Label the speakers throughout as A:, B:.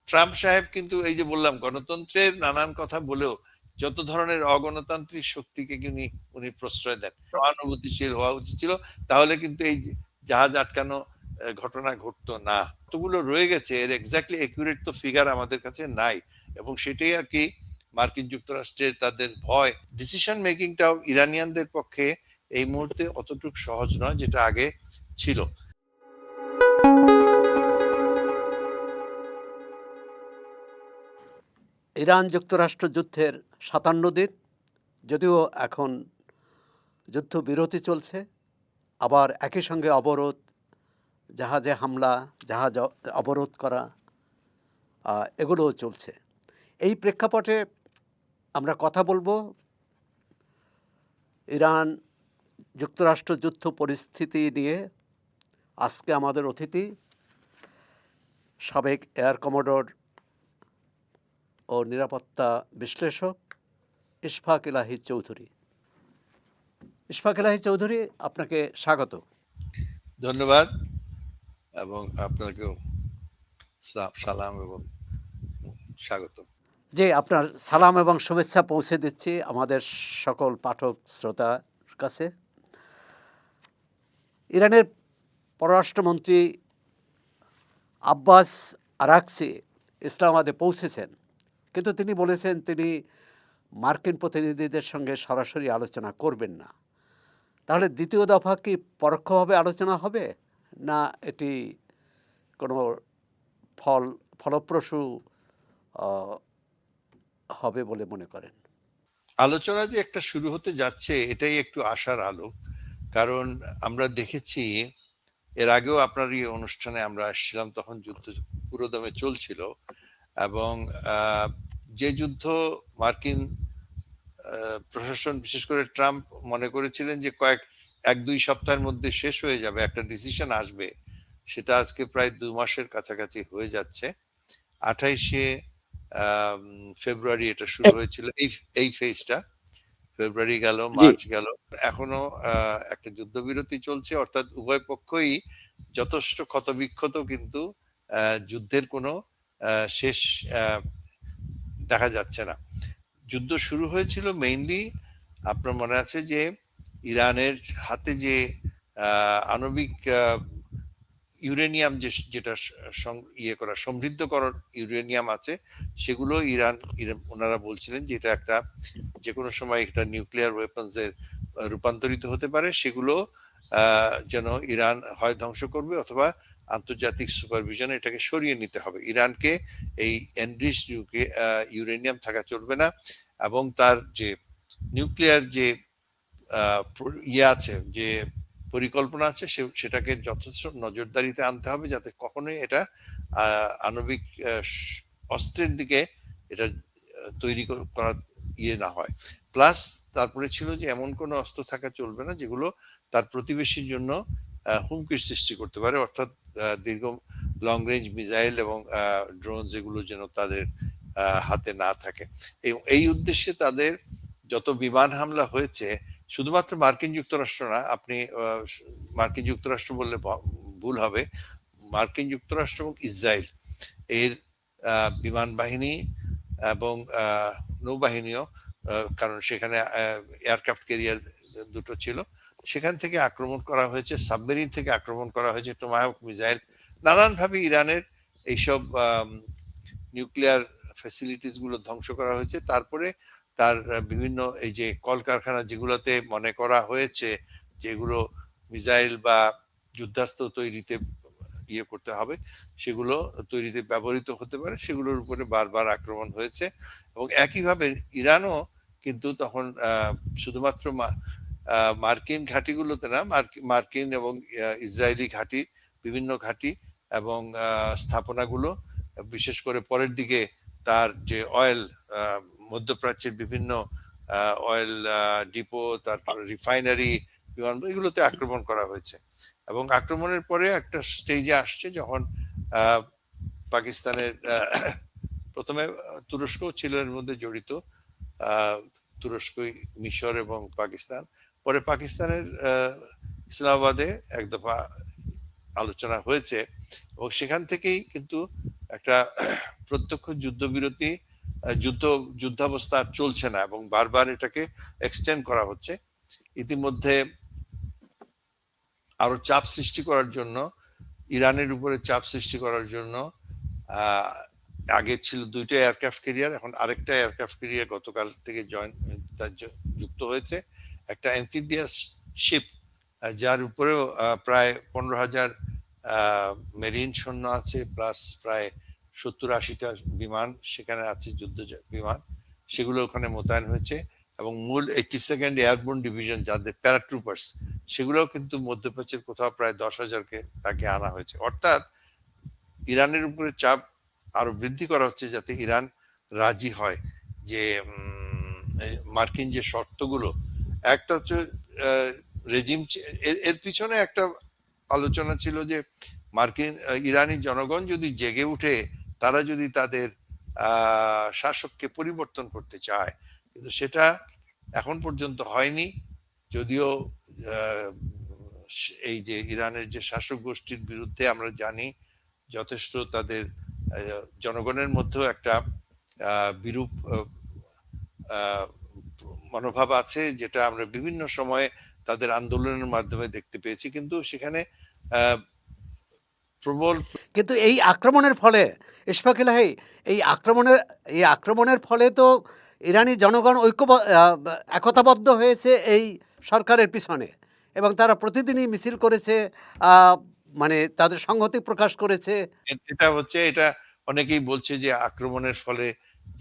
A: Trump সাহেব কিন্তু এই যে বললাম গণতন্ত্রের নানান কথা বলেও যত ধরনের অগণতান্ত্রিক শক্তিকে উনি প্রশ্রয় দেন, সহানুভূতিশীল হওয়া উচিত ছিল, তাহলে কিন্তু এই জাহাজ আটকানো ঘটনা ঘটতো না। কতগুলো রয়ে গেছে এর এক্স্যাক্টলি একুরেট তো ফিগার আমাদের কাছে নাই, এবং সেটাই আর কি মার্কিন যুক্তরাষ্ট্রের তাদের ভয়। ডিসিশন মেকিংটাও ইরানিয়ানদের পক্ষে এই মুহূর্তে অতটুকু সহজ নয় যেটা আগে ছিল।
B: ইরান যুক্তরাষ্ট্র যুদ্ধের ৫৭ দিন, যদিও এখন যুদ্ধবিরতি চলছে, আবার একই সঙ্গে অবরোধ, জাহাজে হামলা, জাহাজ অবরোধ করা, এগুলোও চলছে। এই প্রেক্ষাপটে আমরা কথা বলবো ইরান যুক্তরাষ্ট্র যুদ্ধ পরিস্থিতি নিয়ে। আজকে আমাদের অতিথি সাবেক এয়ার কমোডোর ও নিরাপত্তা বিশ্লেষক ইশফাক ইলাহি চৌধুরী। ইশফাক ইলাহি চৌধুরী, আপনাকে স্বাগত।
A: ধন্যবাদ, এবং আপনাকেও সালাম এবং স্বাগত।
B: জি, আপনার সালাম এবং শুভেচ্ছা পৌঁছে দিচ্ছি আমাদের সকল পাঠক শ্রোতার কাছে। ইরানের পররাষ্ট্রমন্ত্রী আব্বাস আরাকচি ইসলামাবাদে পৌঁছেছেন, কিন্তু তিনি বলেছেন তিনি মার্কিন প্রতিনিধিদের সঙ্গে সরাসরি আলোচনা করবেন না। তাহলে দ্বিতীয় দফা কি পরোক্ষভাবে আলোচনা হবে, না এটি কোনো ফলপ্রসূ হবে বলে মনে করেন?
A: আলোচনা যে একটা শুরু হতে যাচ্ছে এটাই একটু আশার আলো, কারণ আমরা দেখেছি এর আগেও আপনার এই অনুষ্ঠানে আমরা আসছিলাম, তখন যুদ্ধ পুরোদমে চলছিল, এবং যে যুদ্ধ মার্কিন প্রশাসন বিশেষ করে ট্রাম্প মনে করেছিলেন যে এক দুই সপ্তাহের মধ্যে শেষ হয়ে যাবে, একটা ডিসিশন আসবে, সেটা আজকে প্রায় 2 মাসের কাছাকাছি হয়ে যাচ্ছে। 28শে ফেব্রুয়ারি এটা শুরু হয়েছিল, এই ফেজটা। ফেব্রুয়ারি গেল, মার্চ গেল, এখনো একটা যুদ্ধবিরতি চলছে, অর্থাৎ উভয় পক্ষই যথেষ্ট ক্ষতবিক্ষত, কিন্তু যুদ্ধের কোনো শেষ দেখা যাচ্ছে না। যুদ্ধ শুরু হয়েছিল মেইনলি, আপনার মনে আছে যে ইরানের হাতে যে আণবিক ইউরেনিয়াম যেটা সমৃদ্ধকরণ ইউরেনিয়াম আছে, সেগুলো ওনারা বলছিলেন যে এটা একটা যে কোনো সময় একটা নিউক্লিয়ার ওয়েপন্স এর রূপান্তরিত হতে পারে, সেগুলো যেন ইরান হয় ধ্বংস করবে অথবা আন্তর্জাতিক সুপারভিশনে এটাকে সরিয়ে নিতে হবে। ইরানকে এই এনরিচড ইউরেনিয়াম থাকা চলবে না, এবং তার যে নিউক্লিয়ার যে ইয়ে আছে, যে পরিকল্পনা আছে, সেটাকে যথেষ্ট নজরদারিতে আনতে হবে, যাতে কখনোই এটা আণবিক অস্ত্রের দিকে এটা তৈরি করার ইয়ে না হয়। প্লাস তারপরে ছিল যে এমন কোনো অস্ত্র থাকা চলবে না যেগুলো তার প্রতিবেশীর জন্য হুমকির সৃষ্টি করতে পারে, অর্থাৎ দীর্ঘ লং রেঞ্জ মিসাইল এবং ড্রোন যেগুলো যেন তাদের হাতে না থাকে। এই উদ্দেশ্যে তাদের যত বিমান হামলা হয়েছে, শুধুমাত্র মার্কিন যুক্তরাষ্ট্র না, আপনি মার্কিন যুক্তরাষ্ট্র বললে ভুল হবে, মার্কিন যুক্তরাষ্ট্র এবং ইসরায়েল এর বিমান বাহিনী এবং নৌবাহিনীও, কারণ সেখানে এয়ারক্রাফট ক্যারিয়ার দুটো ছিল, সেখান থেকে আক্রমণ করা হয়েছে, সাবমেরিন থেকে আক্রমণ করা হয়েছে, টোমাহক মিসাইল, নানানভাবে ইরানের এইসব নিউক্লিয়ার ফ্যাসিলিটিস গুলো ধ্বংস করা হয়েছে। তারপরে তার বিভিন্ন এই যে কলকারখানা যেগুলোতে মনে করা হয়েছে যেগুলো মিসাইল বা যুদ্ধাস্ত্র তৈরিতে ইয়ে করতে হবে, সেগুলো তৈরিতে ব্যবহৃত হতে পারে, সেগুলোর উপরে বারবার আক্রমণ হয়েছে। এবং একইভাবে ইরানও কিন্তু তখন শুধুমাত্র মার্কিন ঘাঁটিগুলোতে না, মার্কিন এবং ইসরায়েলি ঘাঁটি, বিভিন্ন ঘাঁটি এবং স্থাপনাগুলো, বিশেষ করে পরের দিকে তার যে অয়েল, মধ্যপ্রাচ্যের বিভিন্ন অয়েল ডিপো, তারপর রিফাইনারি, এগুলোতে আক্রমণ করা হয়েছে। এবং আক্রমণের পরে একটা স্টেজে আসছে যখন পাকিস্তানের প্রথমে তুরস্ক ছিল এর মধ্যে জড়িত, তুরস্ক, মিশর এবং পাকিস্তান, পরে পাকিস্তানের ইসলামাবাদে এক দফা আলোচনা হয়েছে, এবং সেখান থেকেই কিন্তু একটা প্রত্যক্ষ যুদ্ধবিরতি, যুদ্ধাবস্থা আর চলছে না এবং বারবার এটাকে এক্সটেন্ড করা হচ্ছে। ইতিমধ্যে আরো চাপ সৃষ্টি করার জন্য, ইরানের উপরে চাপ সৃষ্টি করার জন্য আহ, আগে ছিল 2টা এয়ারক্রাফট ক্যারিয়ার, এখন আরেকটা এয়ারক্রাফট ক্যারিয়ার গতকাল থেকে যুক্ত হয়েছে, একটা অ্যাম্ফিবিয়াস শিপ, যার উপরেও প্রায় 15,000 মেরিন সৈন্য আছে, প্লাস প্রায় 70-80টা বিমান সেখানে আছে, বিমান, সেগুলো ওখানে মোতায়েন হয়েছে। এবং মূল 82nd এয়ারবোর্ন ডিভিশন, যাদের প্যারাট্রুপার্স, সেগুলোও কিন্তু মধ্যপ্রাচ্যের কোথাও প্রায় 10,000কে তাকে আনা হয়েছে। অর্থাৎ ইরানের উপরে চাপ আরো বৃদ্ধি করা হচ্ছে যাতে ইরান রাজি হয় যে মার্কিন যে শর্তগুলো, একটা হচ্ছে রেজিম, এর পিছনে একটা আলোচনা ছিল যে মার্কিন ইরানি জনগণ যদি জেগে উঠে, তারা যদি তাদের শাসককে পরিবর্তন করতে চায়, কিন্তু সেটা এখন পর্যন্ত হয়নি। যদিও এই যে ইরানের যে শাসক গোষ্ঠীর বিরুদ্ধে আমরা জানি যথেষ্ট তাদের জনগণের মধ্যেও একটা বিরূপ মনোভাব আছে, যেটা আমরা বিভিন্ন সময়ে তাদের আন্দোলনের মাধ্যমে দেখতে পেয়েছি, কিন্তু সেখানে প্রবল।
B: কিন্তু এই আক্রমণের ফলে ইশফাক ইলাহি, এই আক্রমণের ফলে তো ইরানি জনগণ একতাবদ্ধ হয়েছে এই সরকারের পিছনে, এবং তারা প্রতিদিনই মিছিল করেছে, মানে তাদের সংহতি প্রকাশ করেছে।
A: এটা অনেকেই বলছে যে আক্রমণের ফলে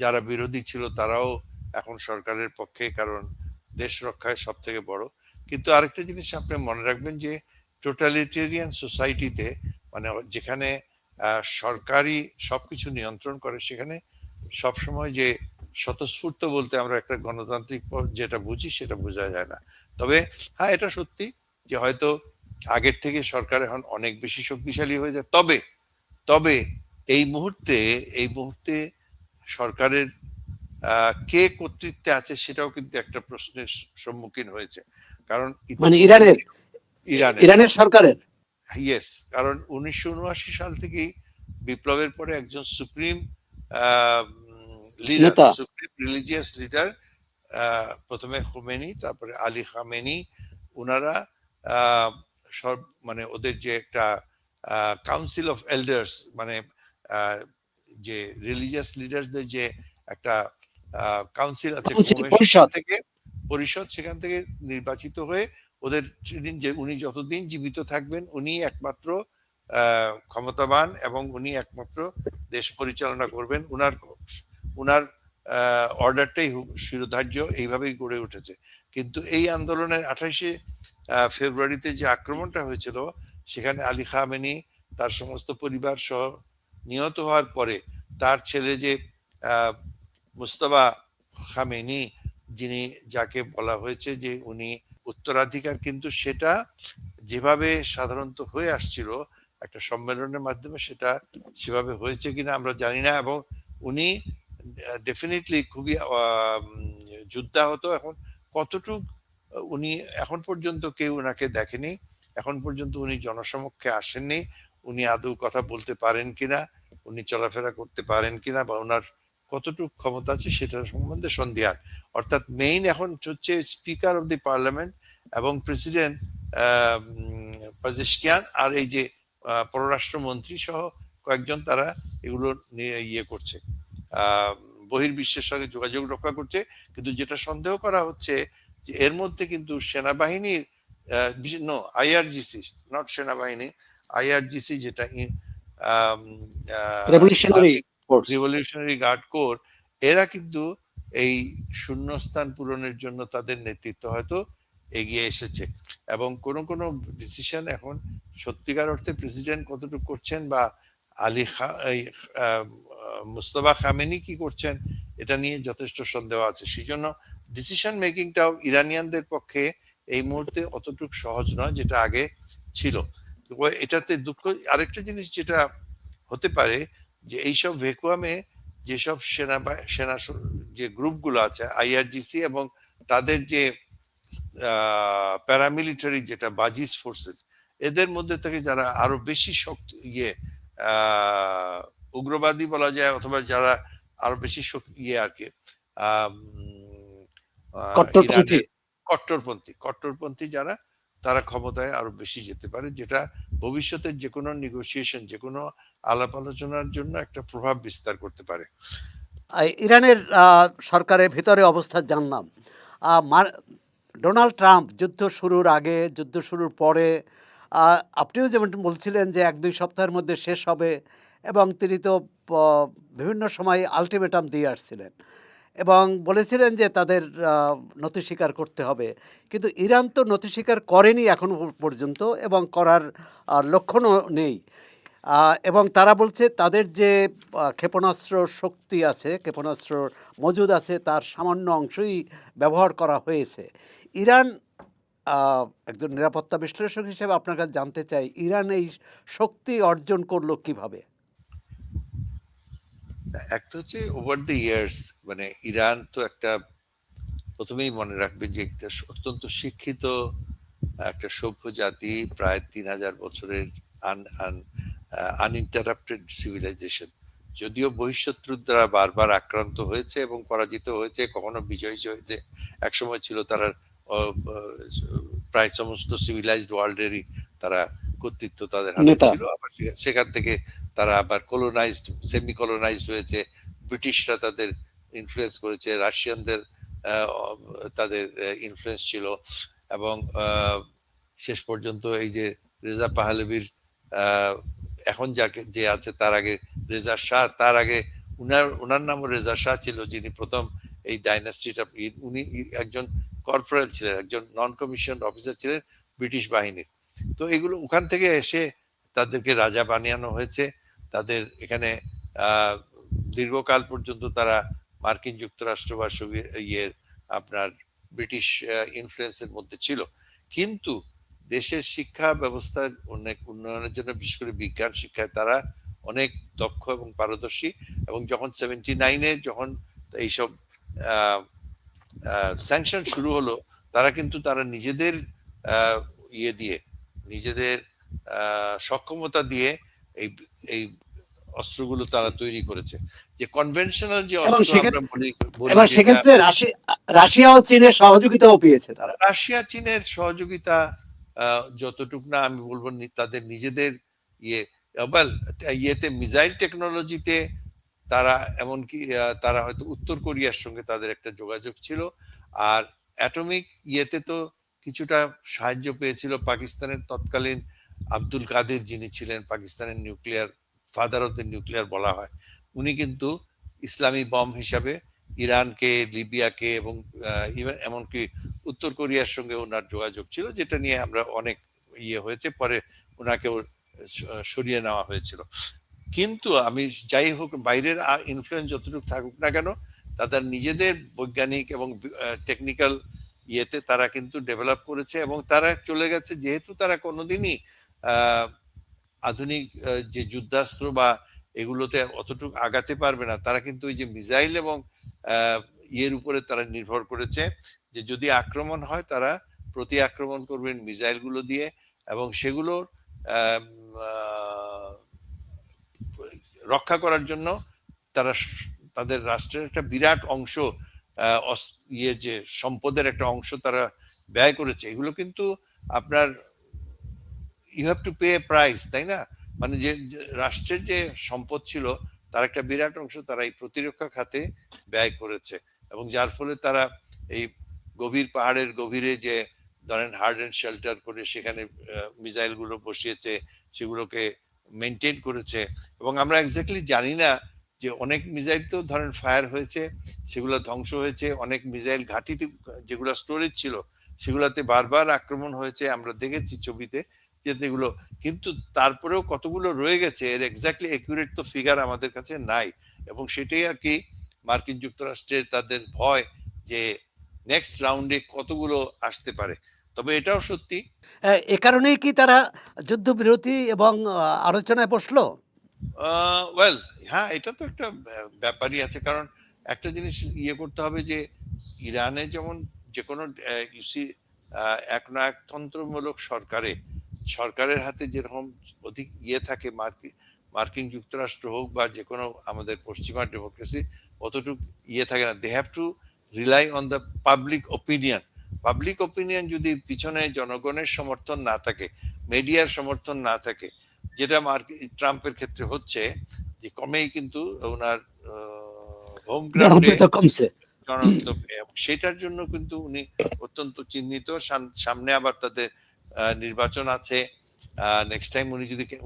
A: যারা বিরোধী ছিল তারাও এখন সরকারের পক্ষে, কারণ দেশ রক্ষায় সব থেকে বড়। কিন্তু আরেকটা জিনিস আপনি মনে রাখবেন যে টোটালিটেরিয়ান সোসাইটিতে, মানে যেখানে সরকারি সবকিছু নিয়ন্ত্রণ করে, সেখানে সবসময় যে স্বতঃস্ফূর্ত বলতে আমরা একটা গণতান্ত্রিক যেটা বুঝি সেটা বোঝা যায় না। তবে হ্যাঁ, এটা সত্যি যে হয়তো আগের থেকে সরকার এখন অনেক বেশি শক্তিশালী হয়ে যায়। তবে তবে এই মুহূর্তে সরকারের কে কর্তৃত্বে আছে সেটাও কিন্তু একটা প্রশ্নের সম্মুখীন হয়েছে। কারণ
B: মানে
A: ইরানের
B: ইরানের সরকারের,
A: ইয়েস, কারণ 1979 সাল থেকেই বিপ্লবের পরে একজন সুপ্রিম লিডার,
B: নেতা,
A: সুপ্রিম রিলিজিয়াস লিডার, প্রথমে খোমেনি, তারপরে আলী খামেনি, ওনারা সব, মানে ওদের যে একটা কাউন্সিল অফ এল্ডার্স, মানে যে রিলিজিয়াস লিডার্সদের যে একটা কাউন্সিল আছে
B: পরিষদ,
A: পরিষদ, সেখান থেকে নির্বাচিত হয়ে ওদের যে উনি যতদিন জীবিত থাকবেন উনি একমাত্র ক্ষমতাবান এবং উনি একমাত্র দেশ পরিচালনা করবেন, উনার অর্ডারটাই শিরোধার্য, এইভাবেই গড়ে উঠেছে। কিন্তু এই আন্দোলনের 28শে ফেব্রুয়ারিতে যে আক্রমণটা হয়েছিল, সেখানে আলী খামেনি তার সমস্ত পরিবার সহ নিহত হওয়ার পরে তার ছেলে যে মুস্তাফা খামেনি, যিনি, যাকে বলা হয়েছে যে উনি উত্তরাধিকার, কিন্তু সেটা যেভাবে সাধারণত হয়ে আসছিল একটা সম্মেলনের মাধ্যমে, সেটা সেভাবে হয়েছে কিনা আমরা জানি না। এবং উনি ডেফিনেটলি খুবই যুদ্ধাহত। এখন কতটুক উনি, এখন পর্যন্ত কেউ ওনাকে দেখেনি, এখন পর্যন্ত উনি জনসমক্ষে আসেননি, উনি আদৌ কথা বলতে পারেন কিনা, উনি চলাফেরা করতে পারেন কিনা, বা ওনার কতটুকু ক্ষমতা আছে সেটার সম্বন্ধে সন্দিহান। অর্থাৎ মেইন এখন হচ্ছে স্পিকার অফ দি পার্লামেন্ট এবং প্রেসিডেন্ট পাজেশকিয়ান, আর এই যে পররাষ্ট্রমন্ত্রী সহ কয়েকজন, তারা এগুলো নিয়ে ইয়ে করছে, বহির্বিশ্বের সঙ্গে যোগাযোগ রক্ষা করছে। কিন্তু যেটা সন্দেহ করা হচ্ছে যে এর মধ্যে কিন্তু সেনাবাহিনীর আইআরজিসি, নট সেনাবাহিনী, আইআরজিসি, যেটা রিভলিউশনারি গার্ড কোর, এরা কিন্তু এই শূন্যস্থান পূরণের জন্য তাদের নেতৃত্ব হয়তো এগিয়ে এসেছে। এবং কোন কোন ডিসিশন এখন সত্যিকার অর্থে প্রেসিডেন্ট কতটুকু করছেন, বা মুস্তফা খামেনি কি করছেন, এটা নিয়ে যথেষ্ট সন্দেহ আছে। সেই জন্য ডিসিশন মেকিংটাও ইরানিয়ানদের পক্ষে এই মুহূর্তে অতটুকু সহজ নয় যেটা আগে ছিল। এটাতে দুঃখ আরেকটা জিনিস যেটা হতে পারে, যে এইসব ভেকুয়ামে যেসব সেনা যে গ্রুপগুলো আছে, আইআরজিসি এবং তাদের যে প্যারামিলিটারি যেটা বাজিস ফোর্সেস, এদের মধ্যে থেকে যারা আরো বেশি শক্ত উগ্রবাদী বলা যায়, অথবা যারা আরো বেশি আর কি আম,
B: কট্টরপন্থী।
A: ইরানের কট্টরপন্থী যারা, তারা ক্ষমতায় আরো বেশি যেতে পারে, যেটা ভবিষ্যতের যে কোনো নেগোসিয়েশন, যে কোনো আলাপ আলোচনার জন্য একটা প্রভাব বিস্তার করতে পারে।
B: ইরানের সরকারের ভিতরে অবস্থা জানলাম। আ মার ডোনাল্ড ট্রাম্প যুদ্ধ শুরুর আগে, যুদ্ধ শুরুর পরে আ আপনিও যেমন বলছিলেন যে ১-২ সপ্তাহের মধ্যে শেষ হবে এবং তিনি তো প বিভিন্ন সময় আল্টিমেটাম দিয়ে আসছিলেন এবং বলেছিলেন যে তাদের আ নতি স্বীকার করতে হবে। কিন্তু ইরান তো নতি স্বীকার করেনি এখনো পর্যন্ত এবং করার লক্ষণও নেই। আ এবং তারা বলছে তাদের যে ক্ষেপণাস্ত্র শক্তি আছে, ক্ষেপণাস্ত্র মজুদ আছে তার সামান্য অংশই ব্যবহার করা হয়েছে। ইরান আ একজন নিরাপত্তা বিশ্লেষক হিসেবে আপনার কাছে জানতে চাই, ইরান এই শক্তি অর্জন করলো কিভাবে?
A: একটা হচ্ছে ওভার দ্য ইয়ার্স, মানে ইরান তো একটা, প্রথমেই মনে রাখবেন যে একটা অত্যন্ত শিক্ষিত একটা সভ্য জাতি, প্রায় ৩,০০০ বছরের আনইন্টারাপ্টেড সিভিলাইজেশন। যদিও বহিঃশত্রুর দ্বারা বারবার আক্রান্ত হয়েছে এবং পরাজিত হয়েছে, কখনো বিজয়ী হয়েছে। একসময় ছিল তারা প্রায় সমস্ত সিভিলাইজড ওয়ার্ল্ডেরই তারা কর্তৃত্ব তাদের হাতে
B: নেতা।
A: ছিল। আবার সেখান থেকে তারা আবার কলোনাইজড, সেমি কলোনাইজড হয়েছে। ব্রিটিশরা তাদের ইনফ্লুয়েন্স করেছে, রাশিয়ানদের তাদের ইনফ্লুয়েন্স ছিল। এবং শেষ পর্যন্ত এই যে রেজা পাহলভির, আহ, এখন যাকে যে আছে, তার আগে রেজা শাহ, তার আগে উনার নামও রেজা শাহ ছিল, যিনি প্রথম এই ডাইনাস্টিটা, উনি একজন কর্পোরাল ছিলেন, একজন নন কমিশন অফিসার ছিলেন ব্রিটিশ বাহিনীর। তো এগুলো ওখান থেকে এসে তাদেরকে রাজা বানিয়ানো হয়েছে। তাদের এখানে আহ দীর্ঘকাল পর্যন্ত তারা মার্কিন যুক্তরাষ্ট্র বা ইয়ের আপনার ব্রিটিশ ইনফ্লুয়েন্সের মধ্যে ছিল। কিন্তু দেশের শিক্ষা ব্যবস্থার অনেক উন্নয়নের জন্য, বিশেষ করে বিজ্ঞান শিক্ষায় তারা অনেক দক্ষ এবং পারদর্শী। এবং যখন 79-এ যখন এইসব স্যাংশন শুরু হলো, তারা নিজেদের আহ, ইয়ে দিয়ে, নিজেদের সক্ষমতা দিয়ে এই এই অস্ত্রগুলো তারা তৈরি করেছে। যে কনভেনশনাল যে
B: এবং
A: অস্ত্র
B: সেক্ষেত্রে
A: আমরা বলি বলি
B: এবং
A: যেটা,
B: সেক্ষেত্রে রাশিয়া ও চীনের সহযোগিতাও পেয়েছে তারা।
A: রাশিয়া চীনের সহযোগিতা যতটুক না, আমি বলবো তাদের নিজেদের ইয়ে, ওয়েল, ইয়েতে মিসাইল টেকনোলজিতে তারা এমনকি তারা হয়তো উত্তর কোরিয়ার সঙ্গে তাদের একটা যোগাযোগ ছিল। আর অ্যাটমিক ইয়েতে তো কিছুটা সাহায্য পেয়েছিল পাকিস্তানের তৎকালীন আব্দুল কাদের, যিনি ছিলেন পাকিস্তানের nuclear father of the nuclear বলা হয়। উনি কিন্তু ইসলামী বম হিসাবে ইরানকে, লিবিয়াকে এবং এমনকি উত্তর কোরিয়ার সঙ্গে ওনার যোগাযোগ ছিল, যেটা নিয়ে আমরা অনেক ইয়ে হয়েছে, পরে ওনাকেও সরিয়ে নেওয়া হয়েছিল। কিন্তু আমি যাই হোক, বাইরের ইনফ্লুয়েন্স যতটুকু থাকুক না কেন, তাদের নিজেদের বৈজ্ঞানিক এবং টেকনিক্যাল ইয়েতে তারা কিন্তু ডেভেলপ করেছে, এবং তারা চলে গেছে, যেহেতু তারা কোনোদিনই আহ আধুনিক যে যুদ্ধাস্ত্র বা এগুলোতে অতটুকু আগাতে পারবে না, তারা কিন্তু ওই যে মিসাইল এবং ইয়ের উপরে তারা নির্ভর করেছে, যে যদি আক্রমণ হয় তারা প্রতি আক্রমণ করবেন মিসাইল গুলো দিয়ে। এবং সেগুলোর আহ, আহ, রক্ষা করার জন্য তারা তাদের রাষ্ট্রের একটা বিরাট অংশ, ইয়ে যে সম্পদের একটা অংশ তারা ব্যয় করেছে। এগুলো কিন্তু আপনার, you have to pay price, তাই না? মানে যে রাষ্ট্রের যে সম্পদ ছিল, তার একটা বিরাট অংশ তারা এই প্রতিরক্ষা খাতে ব্যয় করেছে। এবং যার ফলে তারা এই গভীর পাহাড়ের গভীরে যে ধরেন হার্ড এন্ড শেল্টার করে সেখানে মিসাইল গুলো বসিয়েছে, সেগুলোকে মেনটেন করেছে। এবং আমরা এক্স্যাক্টলি জানি না যে অনেক মিসাইল তো ধরেন ফায়ার হয়েছে, সেগুলো ধ্বংস হয়েছে। অনেক মিসাইল ঘাঁটিতে যেগুলো স্টোরেজ ছিল, সেগুলাতে বারবার আক্রমণ হয়েছে, আমরা দেখেছি ছবিতে যেগুলো। কিন্তু তারপরেও কতগুলো রয়ে গেছে, এর এক্স্যাক্টলি একুরেট তো ফিগার আমাদের কাছে নাই। এবং সেটাই আর কি মার্কিন যুক্তরাষ্ট্রের তাদের ভয়, যে নেক্সট রাউন্ডে কতগুলো আসতে পারে। তবে এটাও সত্যি,
B: এ কারণেই কি তারা যুদ্ধবিরতি এবং আলোচনায় বসলো?
A: ওয়েল, হ্যাঁ, এটা তো একটা ব্যাপারই আছে। কারণ একটা জিনিস ইয়ে করতে হবে যে ইরানে যেমন যে কোনো ইউসি একনায়কতন্ত্রমূলক সরকারের হাতে যেরকম অধিক ইয়ে থাকে, মার্কিন যুক্তরাষ্ট্র হোক বা যে কোনো আমাদের পশ্চিমা ডেমোক্রেসি অতটুকু থাকে না। They have to rely on the public opinion যদি পিছনে জনগণের সমর্থন না থাকে, মিডিয়ার সমর্থন না থাকে, যেটা ট্রাম্পের ক্ষেত্রে হচ্ছে, যে কমেই কিন্তু ওনার হোম গ্রাউন্ডে
C: জনপ্রিয়তা কমছে।
A: সেটার জন্য কিন্তু উনি অত্যন্ত চিহ্নিত। সামনে আবার তাদের নির্বাচন আছে, নেক্সট টাইম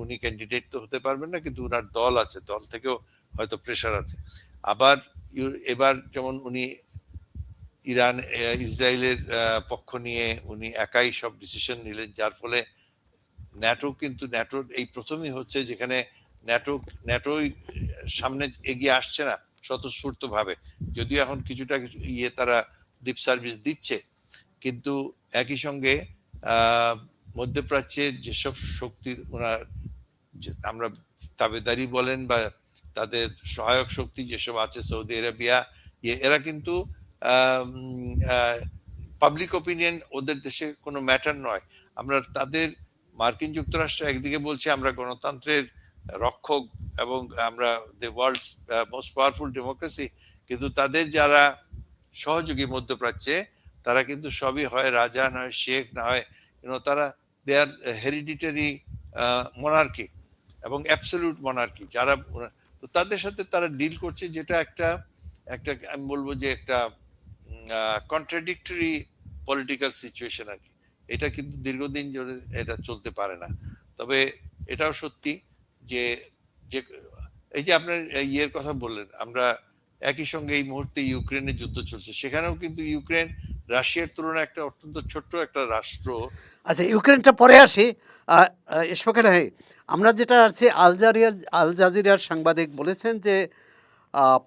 A: উনি ক্যান্ডিডেট তো হতে পারবেন না, কিন্তু উনার দল আছে, দল থেকেও হয়তো প্রেশার আছে। আবার এবার যেমন উনি ইসরায়েলের পক্ষ নিয়ে উনি একাই সব ডিসিশন নিলেন, যার ফলে ন্যাটোর এই প্রথমই হচ্ছে যেখানে ন্যাটোই সামনে এগিয়ে আসছে না স্বতঃস্ফূর্ত ভাবে, যদিও এখন কিছুটা তারা ডিপ সার্ভিস দিচ্ছে, কিন্তু একই সঙ্গে মধ্যপ্রাচ্যের যেসব শক্তির ওনার আমরা তাবেদারি বলেন বা তাদের সহায়ক শক্তি যেসব আছে, সৌদি আরবিয়া, এরা কিন্তু পাবলিক ওপিনিয়ন ওদের দেশে কোনো ম্যাটার নয়। আমরা তাদের মার্কিন যুক্তরাষ্ট্র একদিকে বলছে আমরা গণতন্ত্রের রক্ষক এবং আমরা the world's most powerful democracy, কিন্তু তাদের যারা সহযোগী মধ্যপ্রাচ্যে তারা কিন্তু সবই হয় রাজা, নয় শেখ, না হয় তারা দে আর হেরিডিটারি মনার্কি এবং অ্যাবসলিউট মনার্কি, যারা তো তাদের সাথে তারা ডিল করছে, যেটা একটা আমি বলবো যে একটা কন্ট্রাডিক্টরি পলিটিক্যাল সিচুয়েশন আর কি। এটা কিন্তু দীর্ঘদিন ধরে এটা চলতে পারে না। তবে এটাও সত্যি যে এই যে আপনার ইয়ের কথা বললেন, আমরা একই সঙ্গে এই মুহূর্তে ইউক্রেনের যুদ্ধ চলছে, সেখানেও কিন্তু ইউক্রেন রাশিয়ার তুলনায় একটা অত্যন্ত ছোট্ট একটা রাষ্ট্র।
B: আচ্ছা, ইউক্রেনটা পরে আসি। ইশফাক আলী, আমরা যেটা আছে, আল জাজিরার সাংবাদিক বলেছেন যে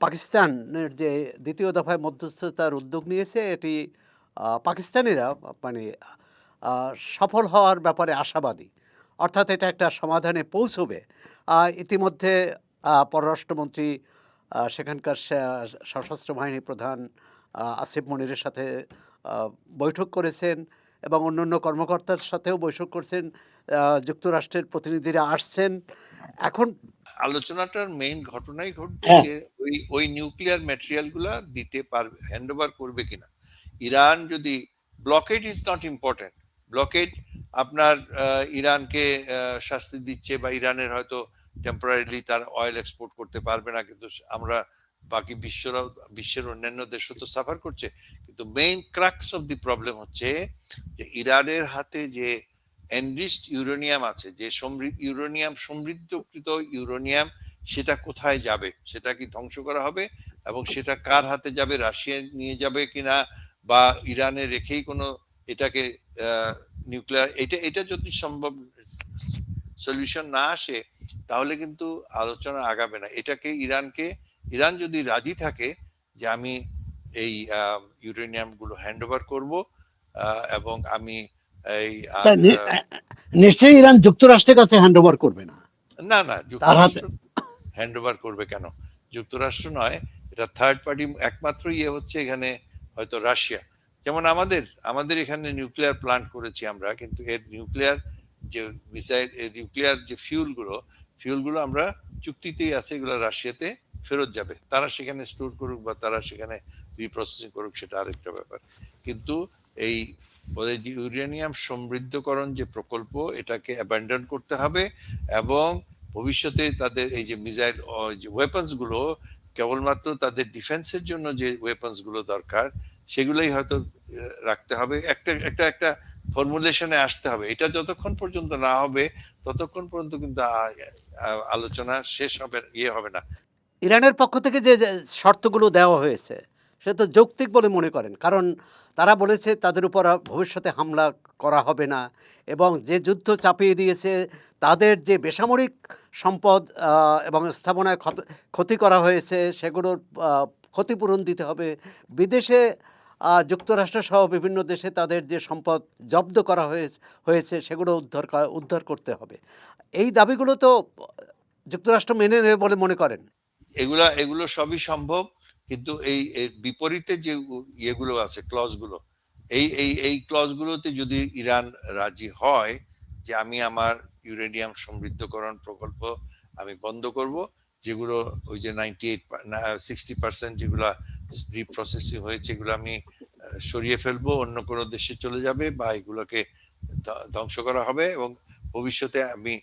B: পাকিস্তানের যে দ্বিতীয় দফায় মধ্যস্থতার উদ্যোগ নিয়েছে, এটি পাকিস্তানিরা মানে সফল হওয়ার ব্যাপারে আশাবাদী, অর্থাৎ এটা একটা সমাধানে পৌঁছবে। ইতিমধ্যে পররাষ্ট্রমন্ত্রী সেখানকার সশস্ত্র বাহিনী প্রধান আসিফ মনিরের সাথে বৈঠক করেছেন এবং অন্যান্য কর্মকর্তার সাথেও বৈঠক করছেন। যুক্তরাষ্ট্রের প্রতিনিধিরা আসছেন। এখন
A: আলোচনাটার মেইন ঘটনাই ঘটবে
C: হ্যাঁ।
A: যে ওই নিউক্লিয়ার ম্যাটেরিয়াল গুলা দিতে পারবে, হ্যান্ড ওভার করবে কিনা। ইরান যদি blocked is not important, blocked আপনার ইরানকে শাস্তি দিচ্ছে বা ইরানের হয়তো টেম্পোরারিলি তার অয়েল এক্সপোর্ট করতে পারবে না, কিন্তু আমরা বাকি বিশ্বের অন্যান্য দেশও তো সাফার করছে। কিন্তু main crux of the problem হচ্ছে যে ইরানের হাতে যে এনরিচড ইউরেনিয়াম আছে, যে সমৃদ্ধকৃত ইউরেনিয়াম, সেটা কোথায় যাবে, সেটা কি ধ্বংস করা হবে এবং সেটা কার হাতে যাবে, রাশিয়া নিয়ে যাবে কিনা বা ইরানে রেখেই কোনো এটাকে নিউক্লিয়ার, এটা যদি সম্ভব সলিউশন না আসে তাহলে কিন্তু আলোচনা আগাবে না। এটাকে ইরান যদি রাজি থাকে যে আমি এই ইউরেনিয়াম গুলো হ্যান্ড ওভার করবো এবং আমি এই
C: নিশ্চয়ই ইরান যুক্তরাষ্ট্রের কাছে হ্যান্ড ওভার করবে না।
A: না না,
C: তার হাতে
A: যুক্তরাষ্ট্র হ্যান্ড ওভার করবে কেন? যুক্তরাষ্ট্র নয়, এটা থার্ড পার্টি। একমাত্র হচ্ছে এখানে হয়তো রাশিয়া। যেমন আমাদের এখানে নিউক্লিয়ার প্লান্ট করেছি আমরা, কিন্তু এর নিউক্লিয়ার যে মিসাইল, নিউক্লিয়ার যে ফিউলগুলো আমরা চুক্তিতেই আছে, এগুলো রাশিয়াতে ফেরত যাবে, তারা সেখানে স্টোর করুক বা তারা সেখানে রিপ্রসেসিং করুক, সেটা আরেকটা ব্যাপার। কিন্তু এই ওদের যে ইউরেনিয়াম সমৃদ্ধকরণ যে প্রকল্প, এটাকে অ্যাবান্ডন করতে হবে এবং ভবিষ্যতে তাদের এই যে মিসাইল যে ওয়েপন্স গুলো কেবলমাত্র তাদের ডিফেন্সের জন্য যে ওয়েপন্স গুলো দরকার, সেগুলোই হয়তো রাখতে হবে, একটা ফর্মুলেশনে আসতে হবে। এটা যতক্ষণ পর্যন্ত না হবে ততক্ষণ পর্যন্ত কিন্তু আলোচনা শেষ হবে না।
B: ইরানের পক্ষ থেকে যে শর্তগুলো দেওয়া হয়েছে সেটা তো যৌক্তিক বলে মনে করেন, কারণ তারা বলেছে তাদের উপর ভবিষ্যতে হামলা করা হবে না এবং যে যুদ্ধ চাপিয়ে দিয়েছে তাদের যে বেসামরিক সম্পদ এবং স্থাপনায় ক্ষতি করা হয়েছে সেগুলোর ক্ষতিপূরণ দিতে হবে। বিদেশে যুক্তরাষ্ট্র সহ বিভিন্ন দেশে তাদের যে সম্পদ জব্দ করা হয়েছে সেগুলো উদ্ধার করতে হবে। এই দাবিগুলো তো যুক্তরাষ্ট্র মেনে নেবে বলে মনে করেন?
A: এগুলো সবই সম্ভব, কিন্তু এই বিপরীতে যে ইয়েগুলো আছে, ক্লজগুলো, এই ক্লজগুলোতে যদি ইরান রাজি হয় যে আমি আমার ইউরেনিয়াম সমৃদ্ধকরণ প্রকল্প আমি বন্ধ করব, যেগুলো ওই যে 60% যেগুলা রিপ্রসেসিং হয়েছে এগুলো আমি সরিয়ে ফেলবো, অন্য কোনো দেশে চলে যাবে বা এগুলোকে ধ্বংস করা হবে, এবং ভবিষ্যতে আমি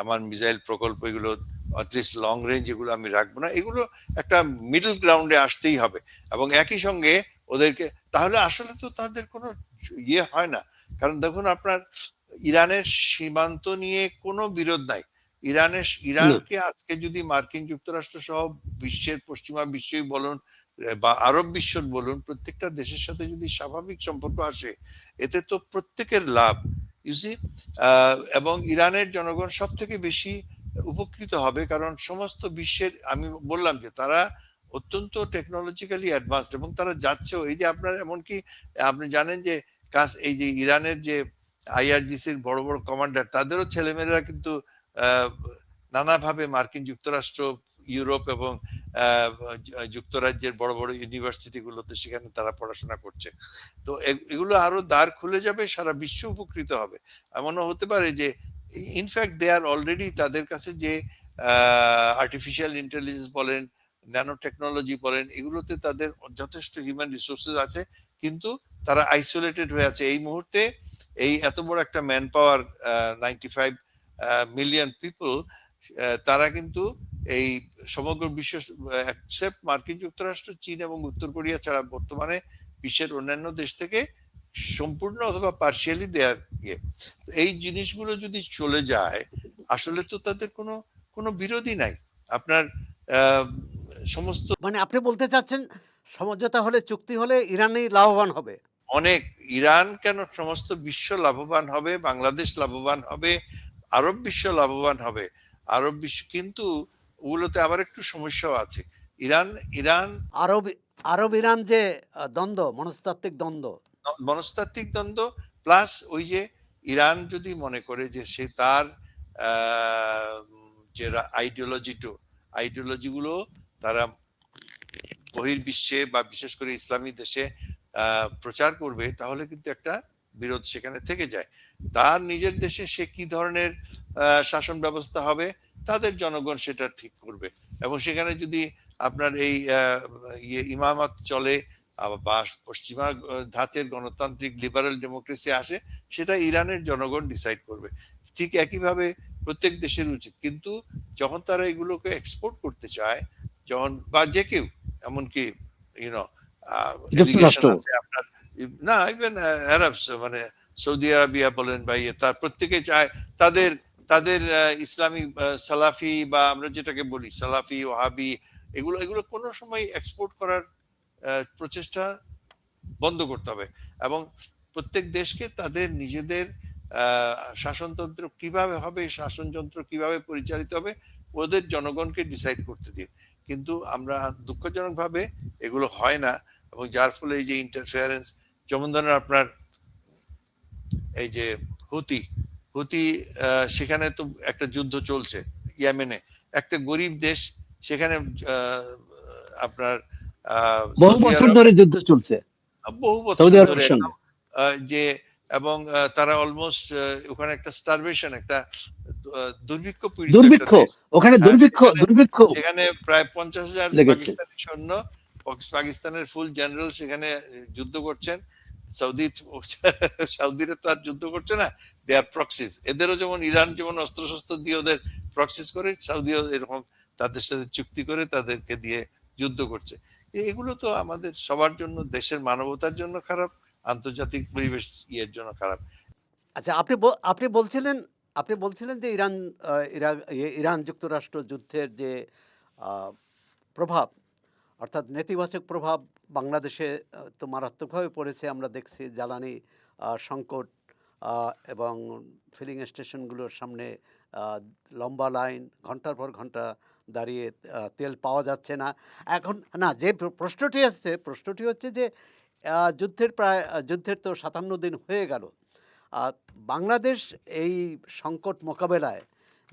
A: আমার মিসাইল প্রকল্প এগুলো অ্যাটলিস্ট লং রেঞ্জ এগুলো আমি রাখবো না। এগুলো একটা মিডল গ্রাউন্ডে আসতেই হবে, এবং একই সঙ্গে ওদেরকে, তাহলে আসলে তো তাদের কোনো ইয়ে হয় না। কারণ দেখুন আপনার ইরানের সীমান্ত নিয়ে কোনো বিরোধ নাই। ইরানকে আজকে যদি মার্কিন যুক্তরাষ্ট্র সহ বিশ্বের পশ্চিমা বিশ্বই বলুন বা আরব বিশ্ব বলুন, প্রত্যেকটা দেশের সাথে যদি স্বাভাবিক সম্পর্ক আসে, এতে তো প্রত্যেকের লাভ, ইউসি। এবং ইরানের জনগণ সব থেকে বেশি উপকৃত হবে, কারণ সমস্ত বিশ্বের, আমি বললাম যে তারা অত্যন্ত টেকনোলজিক্যালি অ্যাডভান্সড, এবং তারা যাচ্ছেও। এই যে আপনার এমনকি আপনি জানেন যে এই যে ইরানের যে আইআরজিসির বড় বড় কমান্ডার, তাদেরও ছেলেমেয়েরা কিন্তু নানাভাবে মার্কিন যুক্তরাষ্ট্র, ইউরোপ এবং যুক্তরাজ্যের বড় বড় ইউনিভার্সিটি গুলোতে সেখানে তারা পড়াশোনা করছে। তো এগুলো আরো দ্বার খুলে যাবে, সারা বিশ্ব উপকৃত হবে। এমনও হতে পারে যে ইনফ্যাক্ট দে আর অলরেডি, তাদের কাছে যে আর্টিফিশিয়াল ইন্টেলিজেন্স বলেন, ন্যানো টেকনোলজি বলেন, এগুলোতে তাদের যথেষ্ট হিউম্যান রিসোর্সেস আছে, কিন্তু তারা আইসোলেটেড হয়ে আছে এই মুহূর্তে। এই এত বড় একটা ম্যান পাওয়ার, 95 মিলিয়ন পিপল, তারা কিন্তু এই সমগ্র বিশ্ব এক্সেপ্ট মার্কিন যুক্তরাষ্ট্র, চীন এবং উত্তর কোরিয়া ছাড়া বর্তমানে বিশ্বের অন্যান্য দেশ থেকে সম্পূর্ণ অথবা পার্শিয়ালি দেয়ার ইয়ে। এই জিনিসগুলো যদি চলে যায়, আসলে তো তাদের কোনো কোনো বিরোধী নাই। আপনার সমস্ত,
B: মানে আপনি বলতে চাচ্ছেন সমঝোতা হলে, চুক্তি হলে ইরানই লাভবান হবে?
A: অনেক, ইরান কেন, সমস্ত বিশ্ব লাভবান হবে, বাংলাদেশ লাভবান হবে, আরব বিশ্ব লাভবান হবে। আরব বিশ্ব, কিন্তু ওগুলোতে আবার একটু সমস্যাও আছে। ইরান ইরান
B: আরব আরব ইরান যে দ্বন্দ্ব, মনস্তাত্ত্বিক দ্বন্দ্ব।
A: মনস্তাত্ত্বিক দ্বন্দ্ব, প্লাস ওই যে ইরান যদি মনে করে যে সে তার যে আইডিওলজি গুলো তারা বহির্বিশ্বে বা বিশেষ করে ইসলামী দেশে প্রচার করবে, তাহলে কিন্তু একটা বিরোধ সেখানে থেকে যায়। তার নিজের দেশে সে কি ধরনের শাসন ব্যবস্থা হবে, তাদের জনগণ সেটা ঠিক করবে। এবং সেখানে যদি আপনার এই ইমামত চলে বা পশ্চিমা ধাঁচের গণতান্ত্রিক লিবারেল ডেমোক্রেসি আসে, সেটা ইরানের জনগণ ডিসাইড করবে। ঠিক একইভাবে প্রত্যেক দেশের উচিত। কিন্তু যখন তারা এগুলোকে এক্সপোর্ট করতে চায়, যখন বা যে কেউ, এমনকি ইউনো এলিগেশন আছে আপনার, না ইভেন আরবস, মানে সৌদি আরবিয়া বলেন বা তার প্রত্যেকে চায় তাদের তাদের ইসলামী সালাফি, বা আমরা যেটাকে বলি সালাফি ওয়াহাবি, এগুলো এগুলো কোনো সময় এক্সপোর্ট করার প্রচেষ্টা বন্ধ করতে হবে। এবং প্রত্যেক দেশকে তাদের নিজেদের শাসনতন্ত্র কিভাবে হবে, শাসনযন্ত্র কিভাবে পরিচালিত হবে, ওদের জনগণকে ডিসাইড করতে দিন। কিন্তু আমরা দুঃখজনক ভাবে এগুলো হয় না, এবং যার ফলে এই যে ইন্টারফেয়ারেন্স, যেমন ধরেন আপনার এই যে হুতি হুতি সেখানে তো একটা যুদ্ধ চলছে ইয়েমেনে, একটা গরিব দেশ, সেখানে আপনার
C: বহু বছর ধরে যুদ্ধ চলছে,
A: বহু
C: সৌদি
A: বছর
C: আরবের
A: ধরে,
C: সঙ্গে।
A: যে এবং তারা অলমোস্ট ওখানে একটা স্টারভেশন, একটা দুর্ভিক্ষ পীড়িত একটা
C: দুর্ভিক্ষ,
A: দেশ।
C: ওখানে দুর্ভিক্ষ
A: সেখানে প্রায় 50,000
C: লেগেছে।
A: পাকিস্তানি সৈন্য, পাকিস্তানের ফুল জেনারেল সেখানে যুদ্ধ করছেন। সৌদিরা তো আর যুদ্ধ করছে না, দে আর প্রক্সিস। এদেরও যেমন ইরান যেমন অস্ত্রশস্ত্র দিয়ে ওদের প্রক্সিস করে, সৌদিও এরকম তাদের সাথে চুক্তি করে তাদেরকে দিয়ে যুদ্ধ করছে। এগুলো তো আমাদের সবার জন্য, দেশের মানবতার জন্য খারাপ, আন্তর্জাতিক পরিবেশ ইয়ের জন্য খারাপ।
B: আচ্ছা, আপনি বলছিলেন যে ইরান যুক্তরাষ্ট্র যুদ্ধের যে প্রভাব, অর্থাৎ নেতিবাচক প্রভাব বাংলাদেশে তো মারাত্মকভাবে পড়েছে। আমরা দেখছি জ্বালানি সংকট, এবং ফিলিং স্টেশনগুলোর সামনে লম্বা লাইন, ঘন্টার পর ঘন্টা দাঁড়িয়ে তেল পাওয়া যাচ্ছে না। এখন না, যে প্রশ্নটি হচ্ছে যে যুদ্ধের তো 57 দিন হয়ে গেল। বাংলাদেশ এই সংকট মোকাবেলায়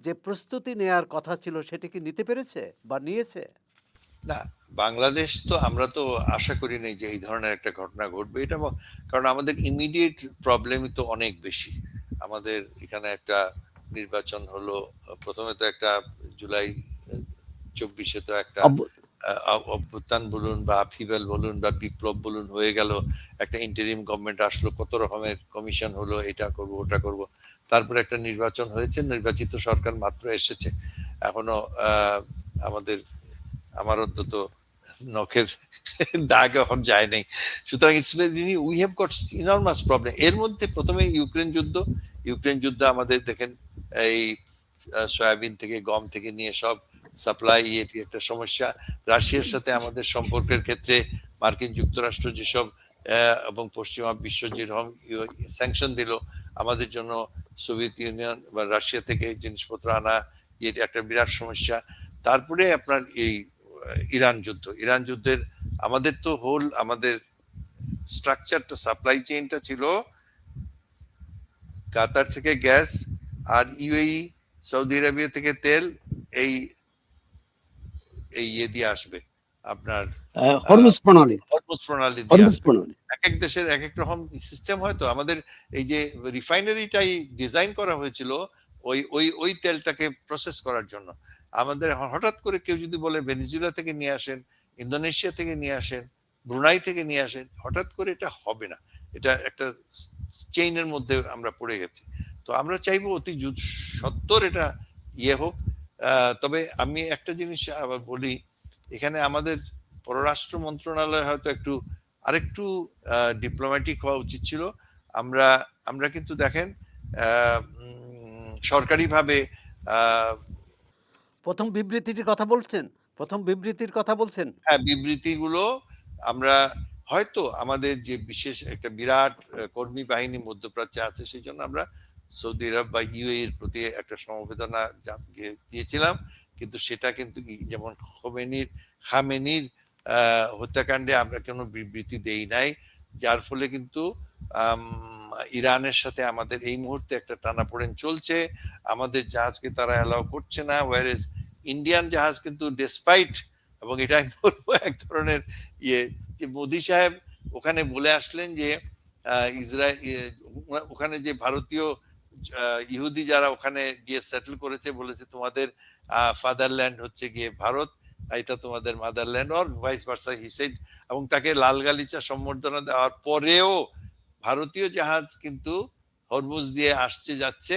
B: যে প্রস্তুতি নেয়ার কথা ছিল, সেটি কি নিতে পেরেছে বা নিয়েছে?
A: না, বাংলাদেশ তো, আমরা তো আশা করি নাই যে এই ধরনের একটা ঘটনা ঘটবে। এটা কারণ আমাদের ইমিডিয়েট প্রবলেমই তো অনেক বেশি। আমাদের এখানে একটা নির্বাচন হলো। প্রথমে তো একটা জুলাই 24-এ তো একটা
C: অব-
A: অভ্যুত্থান বলুন বা আপহিবেল বলুন বা বিপ্লব বলুন হয়ে গেল। একটা ইন্টারিম গভর্নমেন্ট আসলো, কত রকমের কমিশন হলো, এটা করব ওটা করব। তারপরে একটা নির্বাচন হয়েছে, নির্বাচিত সরকার মাত্র এসেছে। এখনো আমাদের আমার অন্তত নখের দাগ এখন যায় নাই। সুতরাং it's very, we have got enormous problem. এর মধ্যে প্রথমে ইউক্রেন যুদ্ধ আমাদের দেখেন, এই সয়াবিন থেকে গম থেকে নিয়ে সব সাপ্লাই, এটি একটা সমস্যা। রাশিয়ার সাথে আমাদের সম্পর্কের ক্ষেত্রে মার্কিন যুক্তরাষ্ট্র যেসব এবং পশ্চিমা বিশ্ব যেরকম স্যাংশন দিল আমাদের জন্য, সোভিয়েত ইউনিয়ন বা রাশিয়া থেকে জিনিসপত্র আনা, এটি একটা বিরাট সমস্যা। তারপরে আপনার এই ইরান যুদ্ধের আমাদের তো আমাদের স্ট্রাকচারটা, সাপ্লাই চেইনটা ছিল কাতার থেকে গ্যাস, আর ইউএই সৌদি আরবিয়া থেকে তেল, এই এই ইয়ে দিয়ে আসবে আপনার
C: হরমুজ প্রণালী।
A: হরমুজ প্রণালী দিয়ে
C: হরমুজ
A: আসবে।
C: প্রণালী।
A: এক এক দেশের এক এক রকম সিস্টেম। হয়তো আমাদের এই যে রিফাইনারিটাই ডিজাইন করা হয়েছিল ওই ওই ওই তেলটাকে প্রসেস করার জন্য। আমাদের হঠাৎ করে কেউ যদি বলে ভেনেজুয়েলা থেকে নিয়ে আসেন, ইন্দোনেশিয়া থেকে নিয়ে আসেন, ব্রুনাই থেকে নিয়ে আসেন, হঠাৎ করে এটা হবে না। এটা একটা চেইনের মধ্যে আমরা পড়ে গেছি। তো আমরা চাইবো অতি সত্বর এটা ইয়ে হোক। তবে আমি একটা জিনিস আবার বলি, এখানে আমাদের পররাষ্ট্র মন্ত্রণালয় হয়তো আরেকটু ডিপ্লোম্যাটিক হওয়া উচিত ছিল। আমরা আমরা কিন্তু দেখেন সরকারিভাবে আহ,
B: প্রথম বিবৃতিটির কথা বলছেন? প্রথম বিবৃতির কথা বলছেন?
A: হ্যাঁ, বিবৃতিগুলো আমরা হয়তো আমাদের যে বিশেষ একটা বিরাট কর্মী বাহিনী মধ্যপ্রাচ্যে আছে, সেই জন্য আমরা সৌদি আরব বা ইউএই এর প্রতি একটা সমবেদনা দিয়েছিলাম। কিন্তু সেটা কিন্তু যেমন খামেনির হত্যাকাণ্ডে আমরা কোনো বিবৃতি দেই নাই, যার ফলে কিন্তু ইরানের সাথে আমাদের এই মুহূর্তে একটা টানাপোড়েন চলছে। আমাদের জাহাজকে তারা অ্যালাউ করছে না, ওয়ারেজ ইন্ডিয়ান জাহাজ কিন্তু ডেসপাইট, এবং এটা আমি বলবো এক ধরনের ইয়ে, যে মোদি সাহেব ওখানে বলে আসলেন যে ইসরায়েল, ওখানে যে ভারতীয় ইহুদি যারা ওখানে গিয়ে সেটেল করেছে, বলেছে তোমাদের ফাদারল্যান্ড হচ্ছে গিয়ে ভারত, এটা তোমাদের motherland, or vice versa he said. এবং তাকে লাল গালিচা সম্বর্ধনা দেওয়ার পরেও ভারতীয় জাহাজ কিন্তু হরমুজ দিয়ে আসছে যাচ্ছে,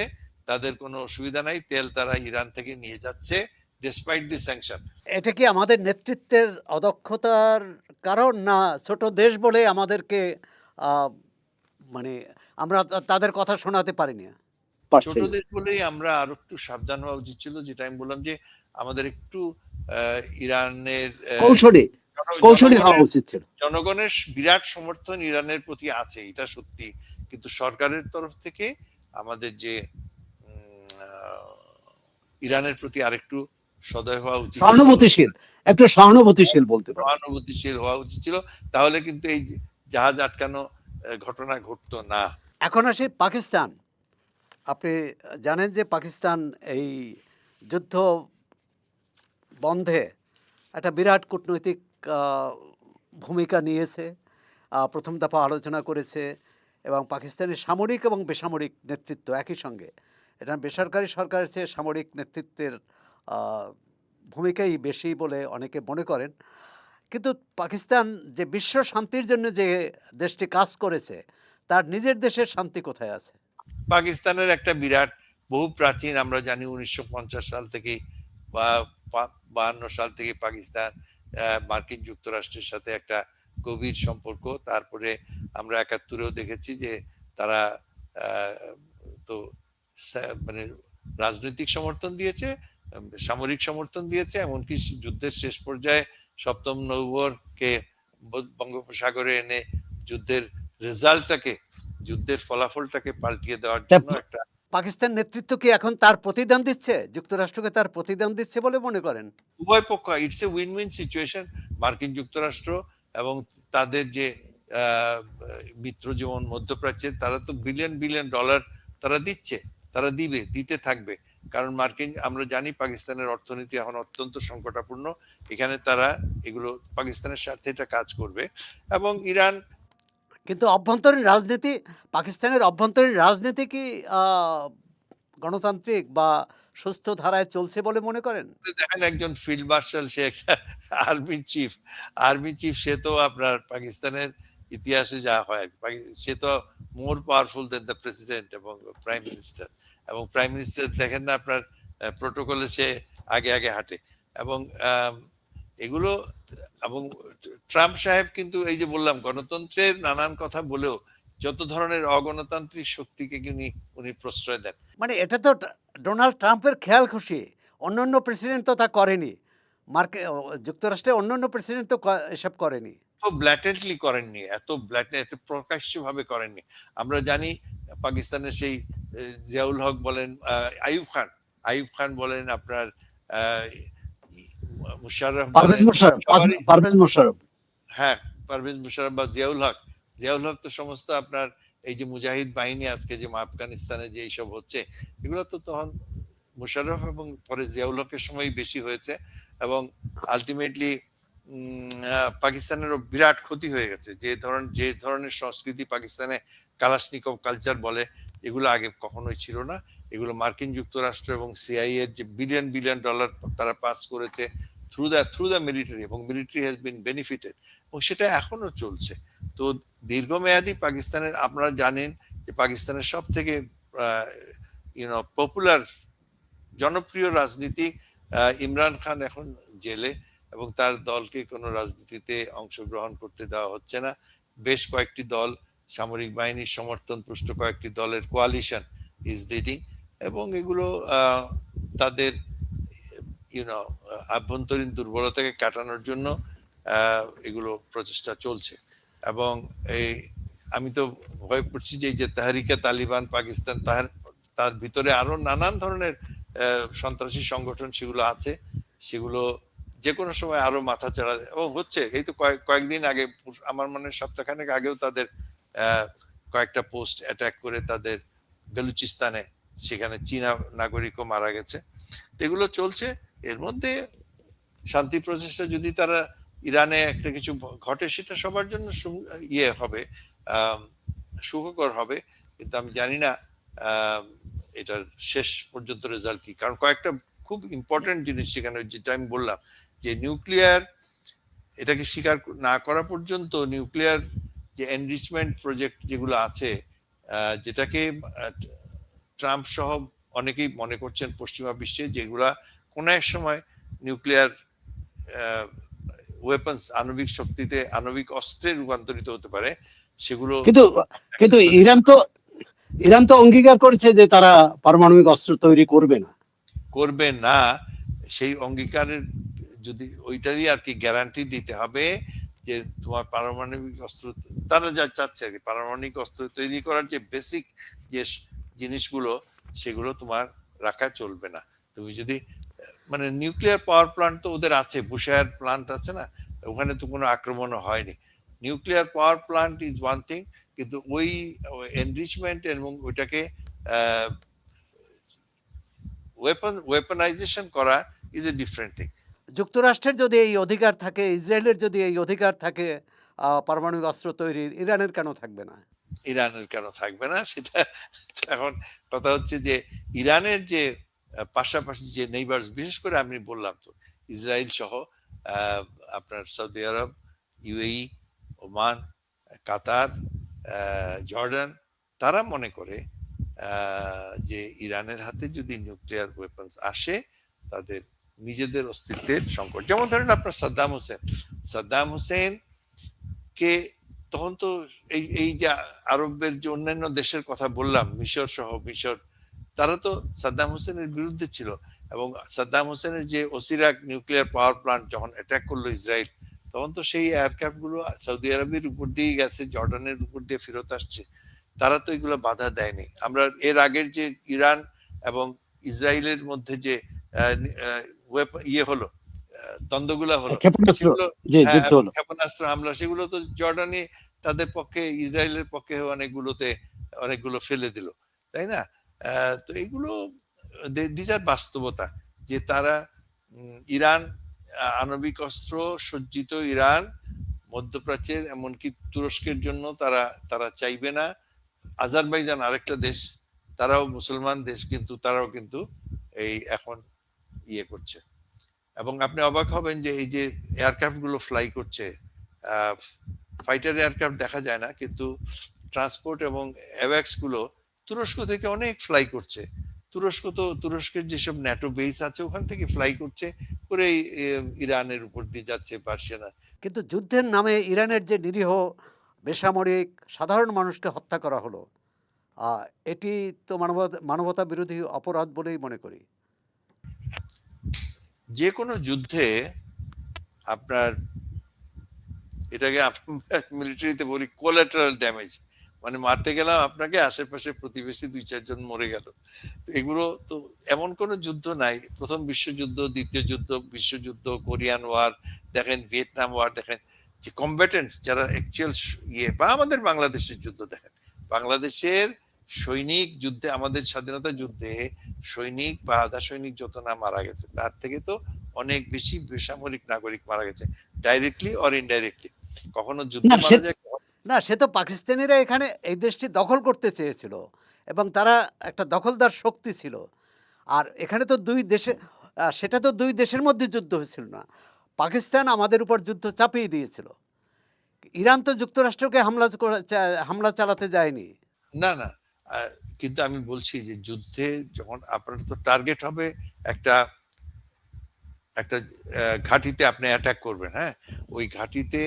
A: তাদের কোনো অসুবিধা নাই, তেল তারা ইরান থেকে নিয়ে যাচ্ছে ডিসপাইট দি স্যাংশন।
B: এটা কি আমাদের নেতৃত্বের অদক্ষতার কারণ, না ছোট দেশ বলে আমাদেরকে আহ, মানে আমরা তাদের কথা শোনাতে পারিনি?
C: পারছে
A: ছোট
C: না।
A: দেশ বলেই আমরা আরো একটু সাবধান হওয়া উচিত ছিল, যেটা আমি বললাম যে আমাদের একটু ইরানের
C: কৌশলী কৌশলী হওয়া
A: জনগণের
C: উচিত ছিল।
A: জনগণের বিরাট সমর্থন ইরানের প্রতি আছে, এটা সত্যি। কিন্তু সরকারের তরফ থেকে আমাদের যে ইরানের প্রতি আরেকটু সদয় হওয়া উচিত ছিল,
C: সহানুভূতিশীল, একটু সহানুভূতিশীল বলতে পারেন।
A: সহানুভূতিশীল হওয়া উচিত ছিল। তাহলে কিন্তু এই জাহাজ আটকানো ঘটনা ঘটতো না।
B: এখন আসি পাকিস্তান। আপনি জানেন যে পাকিস্তান এই যুদ্ধ বন্ধে একটা বিরাট কূটনৈতিক আহ, ভূমিকা নিয়েছে। প্রথম দফা আলোচনা করেছে এবং পাকিস্তানের সামরিক এবং বেসামরিক নেতৃত্ব একই সঙ্গে, এটা বেসরকারি সরকারের চেয়ে সামরিক নেতৃত্বের আহ, ভূমিকাই বেশি বলে অনেকে মনে করেন। কিন্তু পাকিস্তান যে বিশ্ব শান্তির জন্য যে দেশটি কাজ করেছে, তার নিজের দেশের শান্তি কোথায় আছে?
A: পাকিস্তানের একটা বিরাট, বহু প্রাচীন, আমরা জানি 1950 সাল থেকে বা 52 সাল থেকে পাকিস্তান মার্কিন যুক্তরাষ্ট্রের সাথে একটা গভীর সম্পর্ক। তারপরে আমরা 71-এও দেখেছি যে তারা আহ, তো মানে রাজনৈতিক সমর্থন দিয়েছে, সামরিক সমর্থন দিয়েছে, এমনকি যুদ্ধের শেষ পর্যায়ে সপ্তম নৌবহরকে বঙ্গোপসাগরে এনে যুদ্ধের রেজাল্টটাকে, যুদ্ধের ফলাফলটাকে পাল্টিয়ে দেওয়ার জন্য একটা।
B: পাকিস্তান নেতৃত্ব কি এখন তার প্রতিদান দিচ্ছে, যুক্তরাষ্ট্রকে তার প্রতিদান দিচ্ছে বলে মনে করেন?
A: উভয় পক্ষ, it's a win win situation. মার্কিন যুক্তরাষ্ট্র এবং তাদের যে মিত্র যেমন মধ্যপ্রাচ্যের, তারা তো বিলিয়ন বিলিয়ন ডলার তারা দিচ্ছে, তারা দিতে থাকবে। কারণ আমরা জানি পাকিস্তানের অর্থনীতি এখন অত্যন্ত সংকটাপূর্ণ। এখানে তারা এগুলো পাকিস্তানের স্বার্থে এটা কাজ করবে। এবং ইরান,
B: কিন্তু অভ্যন্তরীণ রাজনীতি, পাকিস্তানের অভ্যন্তরীণ রাজনীতি কি গণতান্ত্রিক বা সুস্থ ধারায় চলছে বলে মনে করেন?
A: দেখেন একজন ফিল্ড মার্শাল, সে একটা আর্মি চিফ সে তো আপনার পাকিস্তানের ইতিহাসে যা হয় সে তো more powerful than the president এবং প্রাইম মিনিস্টার। এবং প্রাইম মিনিস্টার দেখেন না আপনার প্রোটোকলে সে আগে আগে হাঁটে। এবং এগুলো এবং ট্রাম্প সাহেব কিন্তু এই যে বললাম গণতন্ত্রের নানান কথা বলেও যত ধরনের অগণতান্ত্রিক শক্তিকে উনি প্রশ্রয় দেন।
B: মানে এটা তো ডোনাল্ড ট্রাম্পের খেয়ালখুশি। অন্যান্য প্রেসিডেন্ট তো তা করেনি। যুক্তরাষ্ট্রের অন্যান্য প্রেসিডেন্ট তো এসব করেনি।
A: তো ব্ল্যাটেন্টলি করেননি, এত প্রকাশ্যভাবে করেননি। আমরা জানি পাকিস্তানের সেই জিয়াউল হক বলেন, আইয়ুব খান বলেন, আপনার মুশাররফ
C: পারভেজ
A: বলেন,
C: মোশাররফ,
A: সবারই
C: পারভেজ মোশাররফ।
A: হ্যাঁ, পারভেজ মুশাররফ বা জিয়াউল হক তো সমস্ত আপনার এই যে মুজাহিদ বাহিনী আজকে যে আফগানিস্তানে যে এইসব হচ্ছে, এগুলো তো তখন মুশাররফ এবং পরে জিয়াউল হকের সময় বেশি হয়েছে। এবং আলটিমেটলি পাকিস্তানেরও বিরাট ক্ষতি হয়ে গেছে। যে ধরনের সংস্কৃতি পাকিস্তানে কালাশনিকভ কালচার বলে, এগুলো আগে কখনোই ছিল না। এগুলো মার্কিন যুক্তরাষ্ট্র এবং সিআইএ এর যে বিলিয়ন বিলিয়ন ডলার তারা পাস করেছে থ্রু দ্য মিলিটারি, এবং মিলিটারি হ্যাজ বিন বেনিফিটেড, এবং সেটা এখনো চলছে। তো দীর্ঘমেয়াদী পাকিস্তানের, আপনারা জানেন যে পাকিস্তানের সব থেকে পপুলার জনপ্রিয় রাজনীতিক ইমরান খান এখন জেলে, এবং তার দলকে কোনো রাজনীতিতে অংশগ্রহণ করতে দেওয়া হচ্ছে না। বেশ কয়েকটি দল, সামরিক বাহিনীর সমর্থন পুষ্ট কয়েকটি দলের কোয়ালিশন ইজ লিডিং, এবং এগুলো তাদের আভ্যন্তরীণ দুর্বলতাকে কাটানোর জন্য এগুলো প্রচেষ্টা চলছে। এবং এই আমি তো ভয় করছি যে এই যে তাহরিকে তালিবান পাকিস্তান, তার ভিতরে আরো নানান ধরনের সন্ত্রাসী সংগঠন সেগুলো আছে, সেগুলো যে কোনো সময় আরো মাথা চাড়া এবং হচ্ছে। এই তো কয়েকদিন আগে, আমার মনে হয় সপ্তাহখানেক আগেও তাদের কয়েকটা পোস্ট অ্যাটাক করে তাদের বেলুচিস্তানে, সেখানে চীনা নাগরিকও মারা গেছে। এগুলো চলছে। এর মধ্যে শান্তি প্রচেষ্টা যদি তারা ইরানে একটা কিছু ঘটে, সেটা সবার জন্য ইয়ে হবে, সুখকর হবে। কিন্তু আমি জানি না এটার শেষ পর্যন্ত রেজাল্ট কি, কারণ কয়েকটা খুব ইম্পর্টেন্ট জিনিস সেখানে, যেটা আমি বললাম যে নিউক্লিয়ার এটাকে স্বীকার না করা পর্যন্ত নিউক্লিয়ার যে এনরিচমেন্ট প্রজেক্ট যেগুলো আছে, যেটাকে ট্রাম্প সহ অনেকেই মনে করছেন পশ্চিমা বিশ্বে, যেগুলা কোন এক সময় নিউক্লিয়ার ওয়েপন্স, আণবিক অস্ত্রে রূপান্তরিত হতে পারে, সেগুলো
C: কিন্তু কিন্তু ইরান তো অঙ্গীকার করেছে যে তারা পারমাণবিক অস্ত্র তৈরি করবে
A: না। সেই অঙ্গীকারের যদি ওইটারই আর কি গ্যারান্টি দিতে হবে যে তোমার পারমাণবিক অস্ত্র, তারা যা চাচ্ছে আর কি, পারমাণবিক অস্ত্র তৈরি করার যে বেসিক যে জিনিসগুলো, সেগুলো তোমার রাখা চলবে না। তুমি যদি মানে নিউক্লিয়ার পাওয়ার প্ল্যান্ট তো ওদের আছে, বুশায়ার প্ল্যান্ট আছে না, ওখানে তো কোনো আক্রমণও হয়নি। Nuclear power plant is one thing, কিন্তু ওই এনরিচমেন্ট এবং ওইটাকে ওয়েপনাইজেশন করা ইজ এ ডিফারেন্ট থিং।
B: যুক্তরাষ্ট্রের যদি এই অধিকার থাকে, ইসরায়েলের যদি এই অধিকার থাকে পারমাণবিক অস্ত্র তৈরির, ইরানের কেন থাকবে না?
A: ইরানের কেন থাকবে না সেটা এখন কথা হচ্ছে যে ইরানের যে পাশাপাশি যে নেইবার্স, বিশেষ করে আমি বললাম তো ইসরায়েল সহ আপনার সৌদি আরব, ইউএই, ওমান, কাতার, জর্ডান, তারা মনে করে যে ইরানের হাতে যদি নিউক্লিয়ার ওয়েপন্স আসে, তাদের নিজেদের অস্তিত্বের সংকট। যেমন ধরেন আপনার সাদ্দাম হোসেন কে তখন তো এই যে আরবের যে অন্যান্য দেশের কথা বললাম, মিশর, তারা তো সাদ্দাম হোসেনের বিরুদ্ধে ছিল। এবং সাদ্দাম হোসেনের যে ওসিরাক নিউক্লিয়ার পাওয়ার প্ল্যান্ট যখন অ্যাটাক করলো ইসরায়েল, তখন তো সেই এয়ারক্রাফট গুলো সৌদি আরবের উপর দিয়ে গেছে, জর্ডানের উপর দিয়ে ফেরত আসছে। তারা তো এগুলো বাধা দেয়নি। আমরা এর আগের যে ইরান এবং ইসরায়েলের মধ্যে যে ইয়ে হলো, দ্বন্দ্বগুলা হলো,
C: ক্ষেপণাস্ত্র,
A: সেগুলো
C: যে
A: হ্যাঁ,
C: যুদ্ধ
A: এবং
C: হলো।
A: ক্ষেপণাস্ত্র হামলা, সেগুলো তো জর্ডানি তাদের পক্ষে, ইসরায়েলের পক্ষে অনেকগুলো ফেলে দিল, তাই না? তো এগুলো দিজার বাস্তবতা যে তারা ইরান, আণবিক অস্ত্র সজ্জিত ইরান, মধ্যপ্রাচ্যের এমনকি তুরস্কের জন্য তারা চাইবে না। আজারবাইজান আরেকটা দেশ, তারাও মুসলমান দেশ, কিন্তু তারাও কিন্তু এই এখন ইয়ে করছে। এবং আপনি অবাক হবেন যে এই যে এয়ারক্রাফট গুলো ফ্লাই করছে, ফাইটার এয়ারক্রাফট দেখা যায় না, কিন্তু ট্রান্সপোর্ট এবং অ্যাওয়াক্স গুলো তুরস্ক থেকে অনেক ফ্লাই করছে। তুরস্কের যেসব ন্যাটো বেস আছে ওখান থেকে ফ্লাই করছে, করে ইরানের উপর দিয়ে যাচ্ছে পার্সিয়ানা।
B: কিন্তু যুদ্ধের নামে ইরানের যে নিরীহ বেসামরিক সাধারণ মানুষকে হত্যা করা হলো, এটি তো মানবতা বিরোধী অপরাধ বলেই মনে করি।
A: যে কোনো যুদ্ধে আপনার এটাকে মিলিটারিতে বলি কোলাটারাল ড্যামেজ, মানে মারতে গেলাম আপনাকে, আশেপাশে প্রতিবেশী 2-4 জন মরে গেল। তো এগুলো তো এমন কোনো যুদ্ধ নাই, প্রথম বিশ্বযুদ্ধ, দ্বিতীয় যুদ্ধ, বিশ্বযুদ্ধ, কোরিয়ান ওয়ার দেখেন, ভিয়েতনাম ওয়ার দেখেন, যে কমব্যাটেন্টস যারা অ্যাকচুয়াল ইয়ে, বা আমাদের বাংলাদেশের যুদ্ধ দেখেন, বাংলাদেশের সৈনিক যুদ্ধে, আমাদের স্বাধীনতা যুদ্ধে সৈনিক বা আধা সৈনিক যত না মারা গেছে, তার থেকে তো অনেক বেশি বেসামরিক নাগরিক মারা গেছে, ডাইরেক্টলি অর ইনডাইরেক্টলি। কখনো যুদ্ধে
C: না সে
A: মারা যায়।
B: না, সে তো পাকিস্তানিরা এখানে এই দেশটি দখল করতে চেয়েছিল এবং তারা একটা দখলদার শক্তি ছিল। আর এখানে তো দুই দেশে, সেটা তো দুই দেশের মধ্যে যুদ্ধ হয়েছিল না। পাকিস্তান আমাদের উপর যুদ্ধ চাপিয়ে দিয়েছিল। ইরান তো যুক্তরাষ্ট্রকে হামলা চালাতে যায়নি।
A: না না, আহ, কিন্তু আমি বলছি যে যুদ্ধে যখন আপনার তো টার্গেট হবে একটা একটা ঘাঁটিতে আপনি অ্যাটাক করবেন, হ্যাঁ, ওই ঘাঁটিতে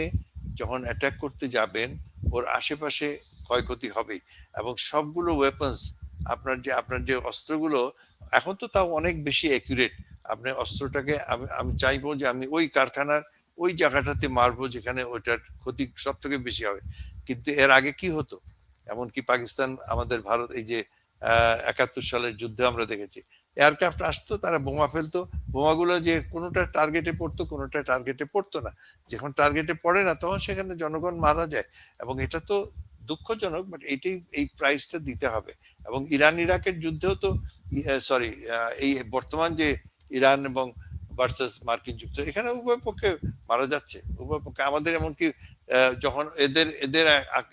A: যখন অ্যাটাক করতে যাবেন, ওর আশেপাশে ক্ষয়ক্ষতি হবেই। এবং সবগুলো ওয়েপন্স, আপনার যে অস্ত্রগুলো, এখন তো তাও অনেক বেশি অ্যাকুরেট। আপনি অস্ত্রটাকে, আমি চাইবো যে আমি ওই কারখানার ওই জায়গাটাতে মারবো যেখানে ওইটার ক্ষতি সব থেকে বেশি হবে। কিন্তু এর আগে কি হতো, এমনকি পাকিস্তান, আমাদের ভারত, এই যে 71 সালের যুদ্ধে আমরা দেখেছি, এয়ারক্রাফট আসতো, তারা বোমা ফেলতো, বোমাগুলো যে কোনোটা টার্গেটে পড়তো, কোনোটা টার্গেটে পড়তো না। যখন টার্গেটে পড়ে না, তখন সেখানে জনগণ মারা যায়। এবং এটা তো দুঃখজনক, বাট এইটাই, এই প্রাইসটা দিতে হবে। এবং ইরান ইরাকের যুদ্ধেও তো, সরি, এই বর্তমান যে ইরান এবং ভার্সাস মার্কিন যুদ্ধ, এখানে উভয় পক্ষে মারা যাচ্ছে, উভয় পক্ষে। আমাদের এমনকি যখন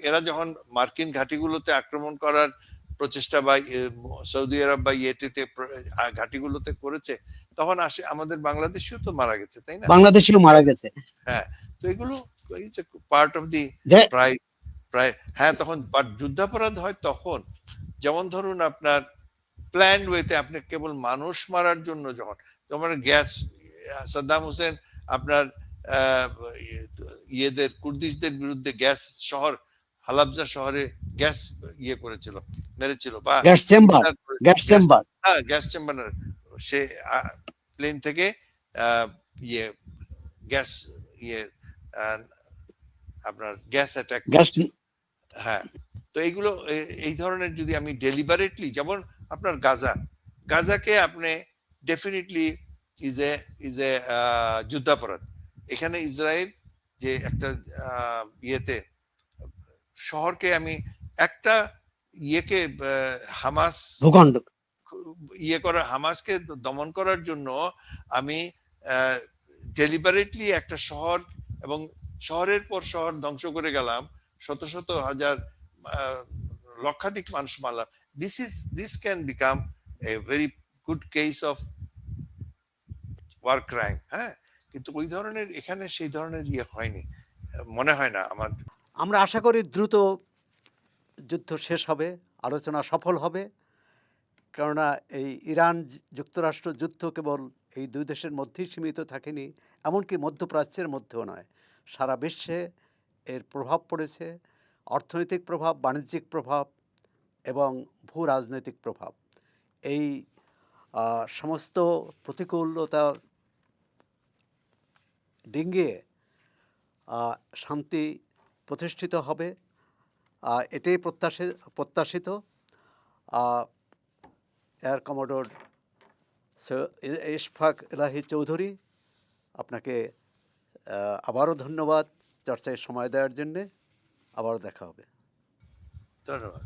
A: এরা যখন মার্কিন ঘাঁটিগুলোতে আক্রমণ করার প্রচেষ্টা, বা সৌদি আরব বা ইয়েটিতে ঘাঁটিগুলোতে করেছে, তখন আসে আমাদের বাংলাদেশেও তো মারা গেছে, তাই না?
C: বাংলাদেশেও মারা গেছে।
A: হ্যাঁ, তো এগুলো পার্ট অফ দি
C: যে
A: প্রায় প্রায় হ্যাঁ, তখন বাট যুদ্ধাপরাধ হয় তখন, যেমন ধরুন আপনার প্ল্যান ওয়েতে আপনি কেবল মানুষ মারার জন্য, যখন তোমার গ্যাস, সাদ্দাম হোসেন আপনার আহ, ইয়েদের কুর্দিশদের বিরুদ্ধে গ্যাস শহর, হালাবজা শহরে গ্যাস ইয়ে করেছিল, মেরেছিল, বা
C: gas chamber, gas
A: gas,
C: chamber.
A: হ্যাঁ, গ্যাস চেম্বার, সে প্লেন থেকে ইয়ে গ্যাস, ইয়ে আহ, আপনার গ্যাস অ্যাটাক
C: গ্যাস
A: করেছিল। হ্যাঁ, তো এইগুলো এই ধরনের, যদি আমি ডেলিবারেটলি, যেমন আপনার গাজাকে আপনি definitely is a is a যুদ্ধাপরাধ। এখানে ইসরায়েল যে একটা ইয়েতে শহরকে, আমি একটা ইয়েকে, হামাস
C: ভূখণ্ড।
A: হামাসকে দমন করার জন্য আমি ডেলিবারেটলি একটা শহর, এবং শহরের পর শহর ধ্বংস করে গেলাম, শত শত হাজার, আহ, লক্ষাধিক মানুষ মারলাম। This can become a very good case of war crime, হ্যাঁ। কিন্তু ওই ধরনের, এখানে সেই ধরনের ইয়ে হয়নি, মনে হয় না আমার।
B: আমরা আশা করি দ্রুত যুদ্ধ শেষ হবে, আলোচনা সফল হবে। কেননা এই ইরান যুক্তরাষ্ট্র যুদ্ধ কেবল এই দুই দেশের মধ্যেই সীমিত থাকেনি, এমনকি মধ্যপ্রাচ্যের মধ্যেও নয়, সারা বিশ্বে এর প্রভাব পড়েছে। অর্থনৈতিক প্রভাব, বাণিজ্যিক প্রভাব এবং ভূ রাজনৈতিক প্রভাব। এই সমস্ত প্রতিকূলতা ডিঙ্গিয়ে শান্তি প্রতিষ্ঠিত হবে, এটাই প্রত্যাশিত। এয়ার কমোডোর ইশফাক এলাহি চৌধুরী, আপনাকে আবারও ধন্যবাদ চর্চায় সময় দেওয়ার জন্যে। আবারও দেখা হবে।
A: ধন্যবাদ।